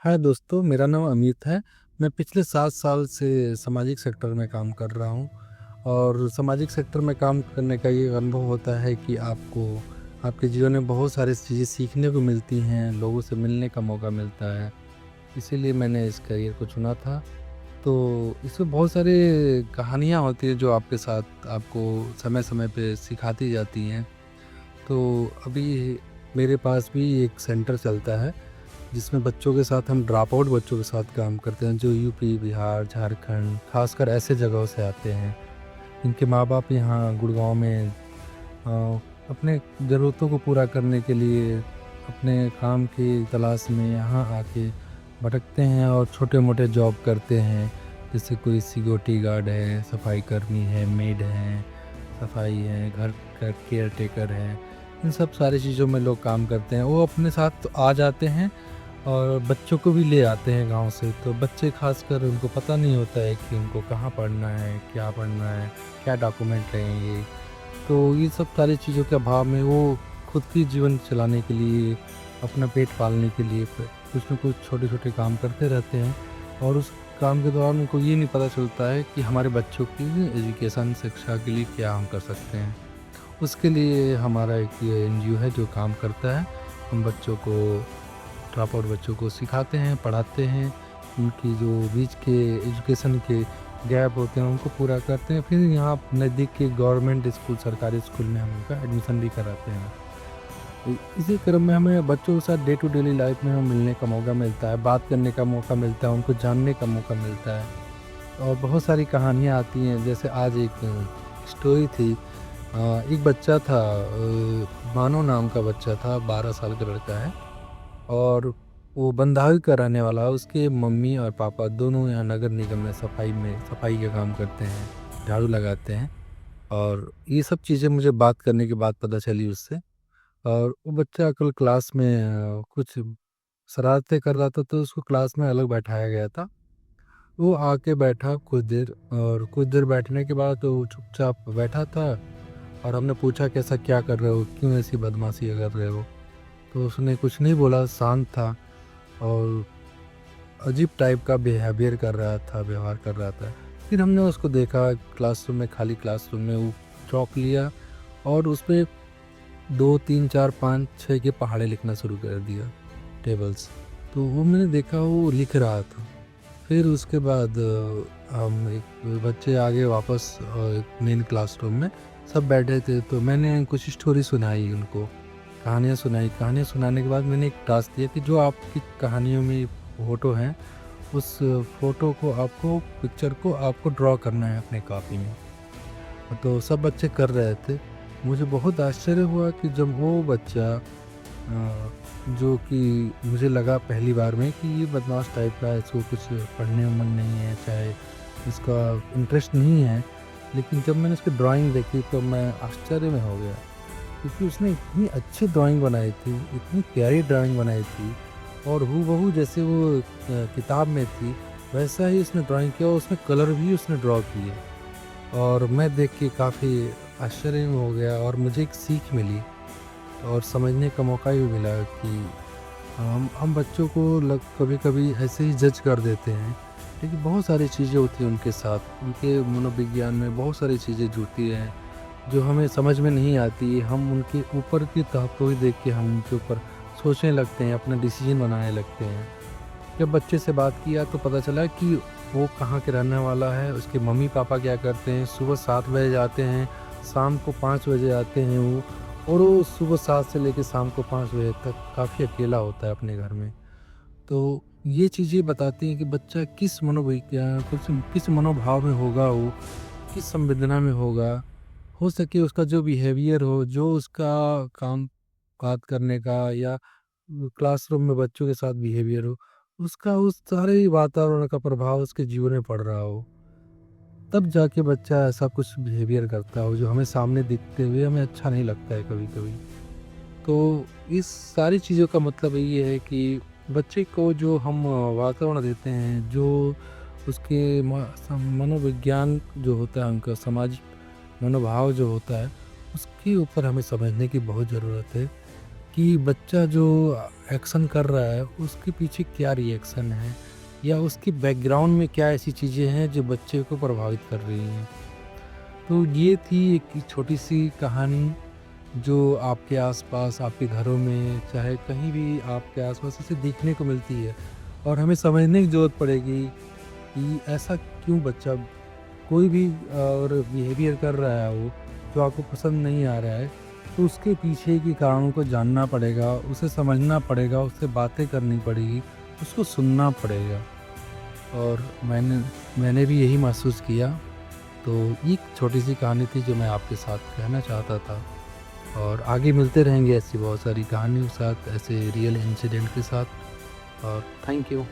हाय दोस्तों, मेरा नाम अमित है। मैं पिछले 7 साल से सामाजिक सेक्टर में काम कर रहा हूँ और सामाजिक सेक्टर में काम करने का ये अनुभव होता है कि आपको आपके जीवन में बहुत सारी चीज़ें सीखने को मिलती हैं, लोगों से मिलने का मौका मिलता है। इसीलिए मैंने इस करियर को चुना था। तो इसमें बहुत सारी कहानियाँ होती हैं जो आपके साथ आपको समय-समय पे सिखाती जाती हैं। तो अभी मेरे पास भी एक सेंटर चलता है जिसमें बच्चों के साथ हम ड्रॉप आउट बच्चों के साथ काम करते हैं जो यूपी, बिहार, झारखंड खासकर ऐसे जगहों से आते हैं। इनके माँ-बाप यहाँ गुड़गाँव में अपने ज़रूरतों को पूरा करने के लिए अपने काम की तलाश में यहाँ आके भटकते हैं और छोटे-मोटे जॉब करते हैं। जैसे कोई सिक्योरिटी गार्ड है, सफाई कर्मी है, मेड है, सफाई है, घर का केयर टेकर है। इन सब सारी चीज़ों में लोग काम करते हैं। वो अपने साथ तो आ जाते हैं और बच्चों को भी ले आते हैं गाँव से। तो बच्चे ख़ासकर उनको पता नहीं होता है कि उनको कहाँ पढ़ना है, क्या पढ़ना है, क्या डॉक्यूमेंट लगेंगे। तो ये सब सारी चीज़ों के अभाव में वो खुद की जीवन चलाने के लिए, अपना पेट पालने के लिए कुछ न कुछ छोटे-छोटे काम करते रहते हैं और उस काम के दौरान उनको ये नहीं पता चलता है कि हमारे बच्चों की एजुकेशन, शिक्षा के लिए क्या हम कर सकते हैं। उसके लिए हमारा एक ये एनजीओ है जो काम करता है। हम बच्चों को ड्रॉप आउट बच्चों को सिखाते हैं, पढ़ाते हैं। उनकी जो बीच के एजुकेशन के गैप होते हैं उनको पूरा करते हैं। फिर यहाँ नज़दीक के गवर्नमेंट स्कूल, सरकारी स्कूल में हम उनका एडमिशन भी कराते हैं। इसी क्रम में हमें बच्चों के साथ डे टू डेली लाइफ में हमें मिलने का मौका मिलता है, बात करने का मौका मिलता है, उनको जानने का मौका मिलता है और बहुत सारी कहानियाँ आती हैं। जैसे आज एक स्टोरी थी। एक बच्चा था, मानो नाम का बच्चा था, 12 साल का लड़का है और वो बंधाई का रहने वाला है। उसके मम्मी और पापा दोनों यहाँ नगर निगम में सफाई का काम करते हैं, झाड़ू लगाते हैं। और ये सब चीज़ें मुझे बात करने के बाद पता चली उससे। और वो बच्चा कल क्लास में कुछ शरारतें कर रहा था तो उसको क्लास में अलग बैठाया गया था। वो आके बैठा कुछ देर और कुछ देर बैठने के बाद तो वो चुपचाप बैठा था और हमने पूछा कैसा क्या कर रहे हो, क्यों ऐसी बदमाशी कर रहे हो? तो उसने कुछ नहीं बोला, शांत था और अजीब टाइप का व्यवहार कर रहा था। फिर हमने उसको देखा क्लासरूम में, खाली क्लासरूम में वो चॉक लिया और उसपे 2, 3, 4, 5, 6 के पहाड़े लिखना शुरू कर दिया, टेबल्स। तो वो मैंने देखा वो लिख रहा था। फिर उसके बाद हम एक बच्चे आगे वापस मेन क्लासरूम में सब बैठे थे तो मैंने कुछ स्टोरी सुनाई उनको, कहानियाँ सुनाई। कहानियाँ सुनाने के बाद मैंने एक टास्क दिया कि जो आपकी कहानियों में फ़ोटो हैं, उस फ़ोटो को पिक्चर को आपको ड्रॉ करना है अपने कॉपी में। तो सब बच्चे कर रहे थे। मुझे बहुत आश्चर्य हुआ कि जब वो बच्चा जो कि मुझे लगा पहली बार में कि ये बदमाश टाइप का है, इसको कुछ पढ़ने में मन नहीं है, चाहे इसका इंटरेस्ट नहीं है। लेकिन जब मैंने उसकी ड्राइंग देखी तो मैं आश्चर्य में हो गया क्योंकि उसने इतनी अच्छी ड्राइंग बनाई थी, इतनी प्यारी ड्राइंग बनाई थी और हूबहू जैसे वो किताब में थी वैसा ही उसने ड्राइंग किया और उसमें कलर भी उसने ड्रॉ किए। और मैं देख के काफ़ी आश्चर्य में हो गया और मुझे एक सीख मिली और समझने का मौका भी मिला कि हम बच्चों को कभी-कभी ऐसे ही जज कर देते हैं। लेकिन बहुत सारी चीज़ें होती हैं उनके साथ, उनके मनोविज्ञान में बहुत सारी चीज़ें जुड़ती हैं, जो हमें समझ में नहीं आती। हम उनके ऊपर की तरफ को ही देख के हम उनके ऊपर सोचने लगते हैं, अपना डिसीजन बनाने लगते हैं। जब बच्चे से बात किया तो पता चला कि वो कहाँ के रहने वाला है, उसके मम्मी-पापा क्या करते हैं, सुबह 7 बजे जाते हैं, शाम को 5 बजे आते हैं वो और वो सुबह 7 से लेके शाम को 5 बजे तक काफ़ी अकेला होता है अपने घर में। तो ये चीज़ें बताती हैं कि बच्चा किस मनोभाव में होगा वो, किस संवेदना में होगा। हो सके उसका जो बिहेवियर हो, जो उसका काम बात करने का या क्लासरूम में बच्चों के साथ बिहेवियर हो, उसका उस सारे वातावरण का प्रभाव उसके जीवन में पड़ रहा हो। तब जाके बच्चा ऐसा कुछ बिहेवियर करता हो जो हमें सामने दिखते हुए हमें अच्छा नहीं लगता है कभी-कभी। तो इस सारी चीज़ों का मतलब ये है कि बच्चे को जो हम वातावरण देते हैं, जो उसके मनोविज्ञान जो होता है, उनका सामाजिक मनोभाव जो होता है, उसके ऊपर हमें समझने की बहुत ज़रूरत है कि बच्चा जो एक्शन कर रहा है उसके पीछे क्या रिएक्शन है या उसकी बैकग्राउंड में क्या ऐसी चीज़ें हैं जो बच्चे को प्रभावित कर रही हैं। तो ये थी एक छोटी सी कहानी जो आपके आसपास, आपके घरों में, चाहे कहीं भी आपके आसपास इसे देखने को मिलती है और हमें समझने की ज़रूरत पड़ेगी कि ऐसा क्यों बच्चा कोई भी और बिहेवियर कर रहा है वो जो आपको पसंद नहीं आ रहा है, तो उसके पीछे के कारणों को जानना पड़ेगा, उसे समझना पड़ेगा, उससे बातें करनी पड़ेगी, उसको सुनना पड़ेगा। और मैंने भी यही महसूस किया। तो एक छोटी-सी कहानी थी जो मैं आपके साथ कहना चाहता था और आगे मिलते रहेंगे ऐसी बहुत सारी कहानियों के साथ, ऐसे रियल इंसिडेंट के साथ और थैंक यू।